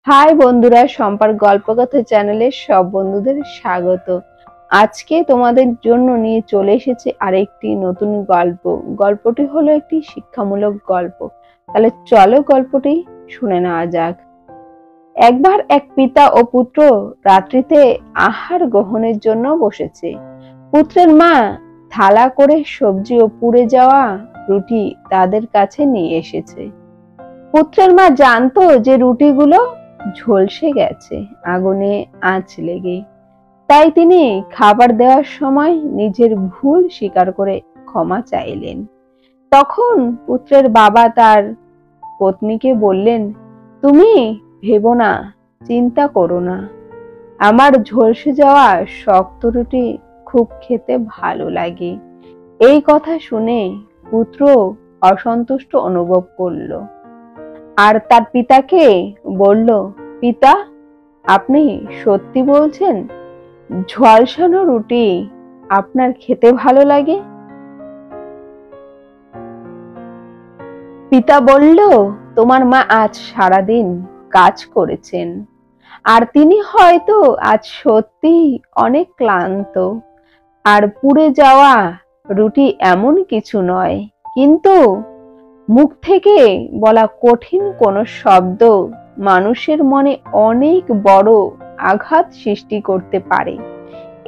High বন্ধুরা, সম্পার গল্পকথা চ্যানেলে সব বন্ধুদের স্বাগত। আজকে তোমাদের জন্য নিয়ে চলে এসেছি আরেকটি নতুন গল্প। গল্পটি হলো একটি শিক্ষামূলক গল্প। তাহলে চলো গল্পটি শুনে নেওয়া যাক। একবার এক পিতা ও পুত্র রাত্রিতে আহার গ্রহণের জন্য বসেছে। পুত্রের মা থালা করে সবজি ও পুড়ে যাওয়া রুটি তাদের কাছে নিয়ে এসেছে। পুত্রের মা জানতো যে রুটিগুলো ঝলসে গেছে আগুনে আঁচ লেগে। তাই তিনি খাবার দেওয়ার সময় নিজের ভুল স্বীকার করে ক্ষমা চাইলেন। তখন পুত্রের বাবা তার পত্নীকে বললেন, তুমি ভেবো না, চিন্তা করো না, আমার ঝলসে যাওয়া শক্ত রুটি খুব খেতে ভালো লাগে। এই কথা শুনে পুত্র অসন্তুষ্ট অনুভব করলো আর তার পিতাকে বলল, পিতা, আপনি সত্যি বলছেন? ঝলসানো রুটি আপনার খেতে ভালো লাগে? পিতা বলল, তোমার মা আজ সারাদিন কাজ করেছেন আর তিনি হয়তো আজ সত্যি অনেক ক্লান্ত। আর পুড়ে যাওয়া রুটি এমন কিছু নয়, কিন্তু মুখ থেকে বলা কঠিন কোনো শব্দ মানুষের মনে অনেক বড় আঘাত সৃষ্টি করতে পারে।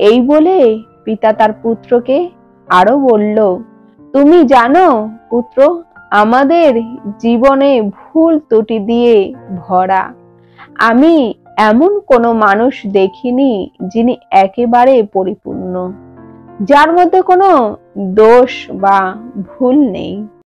এই বলে পিতা তার পুত্রকে আরো বলল, তুমি জানো পুত্র, আমাদের জীবনে ভুল ত্রুটি দিয়ে ভরা। আমি এমন কোনো মানুষ দেখিনি যিনি একেবারে পরিপূর্ণ, যার মধ্যে কোনো দোষ বা ভুল নেই।